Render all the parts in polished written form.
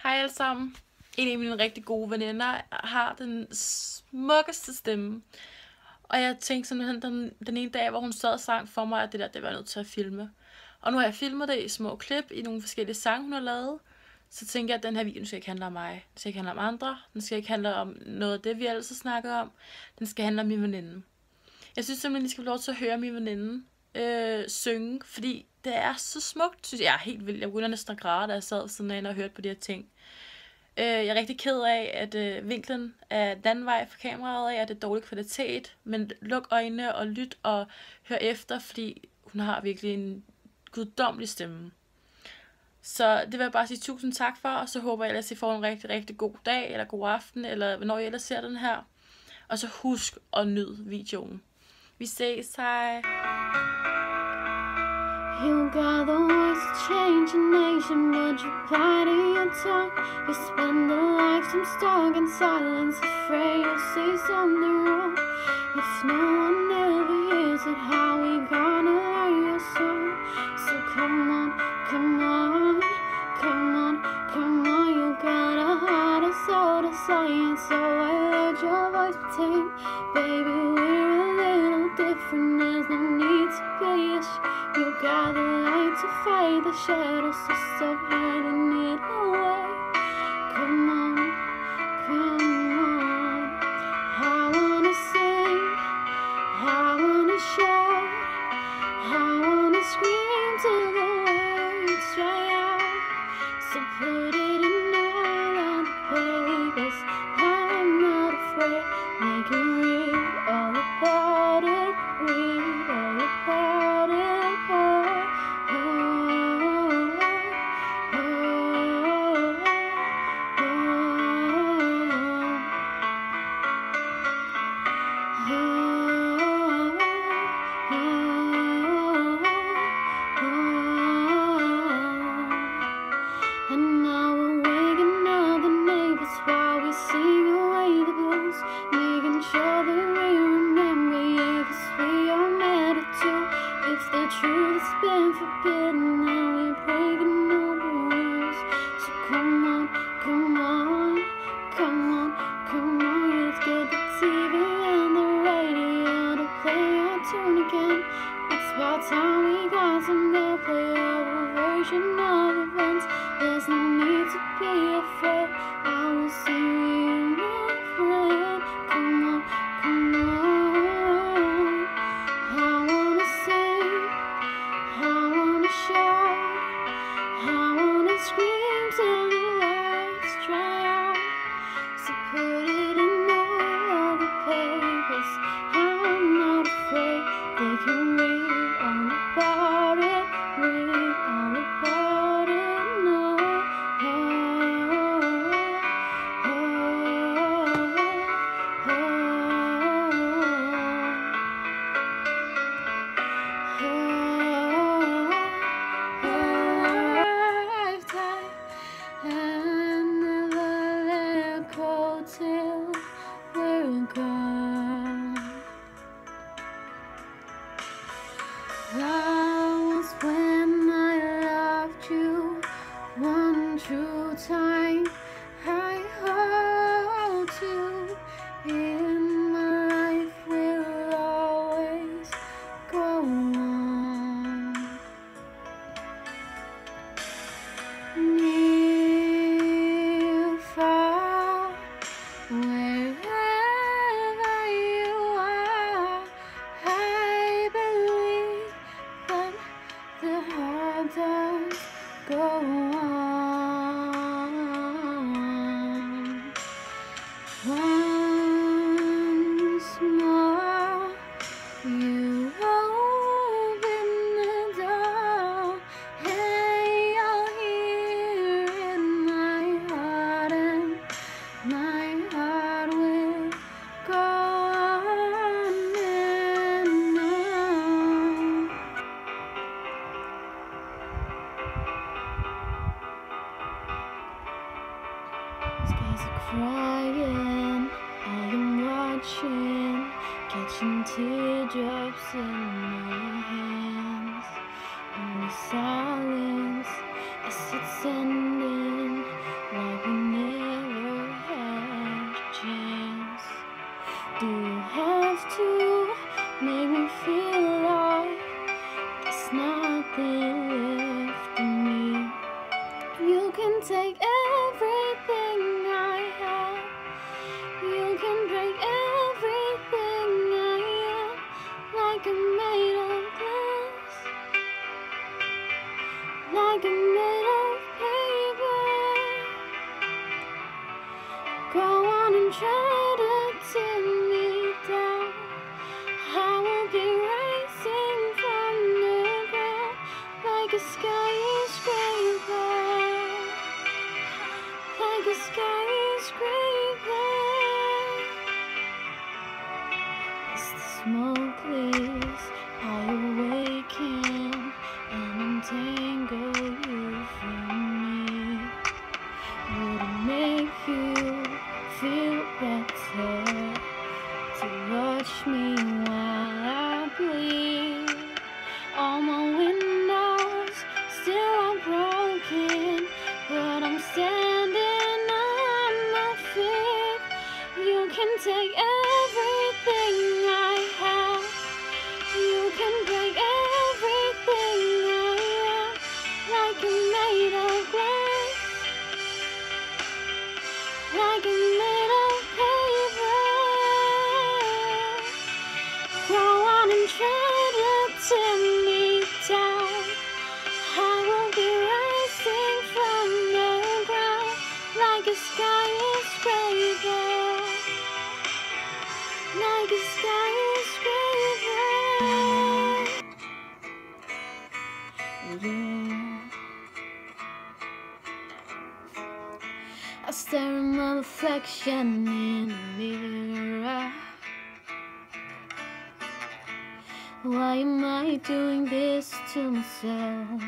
Hej alle sammen. En af mine rigtig gode veninder har den smukkeste stemme. Og jeg tænkte simpelthen den ene dag, hvor hun sad og sang for mig, at det var jeg nødt til at filme. Og nu har jeg filmet det i små klip i nogle forskellige sange, hun har lavet. Så tænker jeg, at den her video skal ikke handle om mig. Den skal ikke handle om andre. Den skal ikke handle om noget af det, vi ellers har snakket om. Den skal handle om min veninde. Jeg synes simpelthen, I skal få lov til at høre min veninde synge, fordi det er så smukt, synes jeg. Jeg er helt vild. Jeg begynder næsten at græde, da jeg sad sådan af og hørte på de her ting. Jeg er rigtig ked af, at vinklen er den anden vej fra kameraet af, at det er dårlig kvalitet. Men luk øjnene og lyt og hør efter, fordi hun har virkelig en guddommelig stemme. Så det vil jeg bare sige tusind tak for, og så håber jeg, at I får en rigtig, rigtig god dag, eller god aften, eller hvornår I ellers ser den her. Og så husk at nyde videoen. Vi ses, hej! You got the words to change a nation, but you bite your tongue. You spend a lifetime stuck in silence, afraid you'll say something wrong. If no one ever hears it, how we gonna learn your song? So come on, come on, come on, come on. You got a heart of soul to science, so I let your voice be tame. Baby, we're a little different, there's no need to be ashamed. You got the light to fight the shadows, so stop hiding it away. Come on, come on. I wanna sing, I wanna shout, I wanna scream till the words dry out. So put it in all on the papers, I'm not afraid. Make it real, all about it, read all about it. And now we're waking up the neighbors while we sing away the blues, making sure that we remember, yeah, 'cause we are matter too. If the truth has been forbidden, now we're breaking all the rules. So come on, come on, come on, come on. Let's get the TV and the radio to play our tune again. It's about time we got some airplay of a version of events. There's no need to be afraid, I will see you, my friend. Come on, come on. I wanna sing, I wanna shout, I wanna scream till the words dry out. So put it in all the papers, I'm not afraid. They can read all about it, read all about it now. And never let go till we're gone. That was when I loved you one true time. I hold you in my life, will always go on. Near, far, wherever you are, I believe that the heart does go on. Once more, you open the door, and you're here in my heart, and my heart will go on and on. Skies are crying, I am watching, catching teardrops in my hands. Only silence as it's ending, like can take everything I have. You can break everything I am, like I'm made of glass, like I'm made of paper. Go on and try to tear me down. I will be rising from the ground, like a skyscraper, like a skyscraper. As the smoke clears, I awaken and untangle you from me. Would it make you feel better to watch me while I bleed? All my windows still are broken, but I'm standing on my feet. You can take everything I have. You can break everything I am, like I'm made of glass, like I'm made of paper. Go on and try to tear me down. I will be rising from the ground, like a skyscraper, like a skyscraper. Yeah. I stare at my reflection in the mirror. Why am I doing this to myself?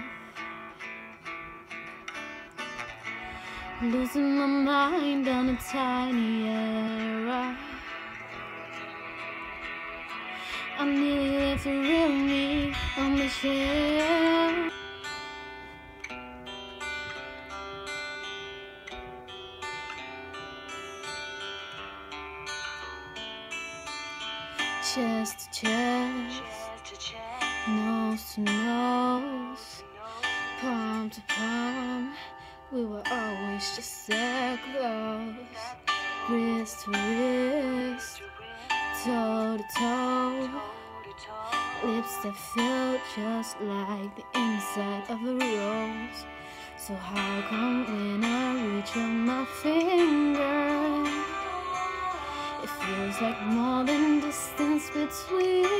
Losing my mind on a tiny error. I nearly left the real me on the shelf. Chest to chest, nose to nose, palm to palm, we were always just that close. Wrist to wrist, toe to toe, lips that felt just like the inside of a rose. So how come when I reach out my finger, it feels like more than distance between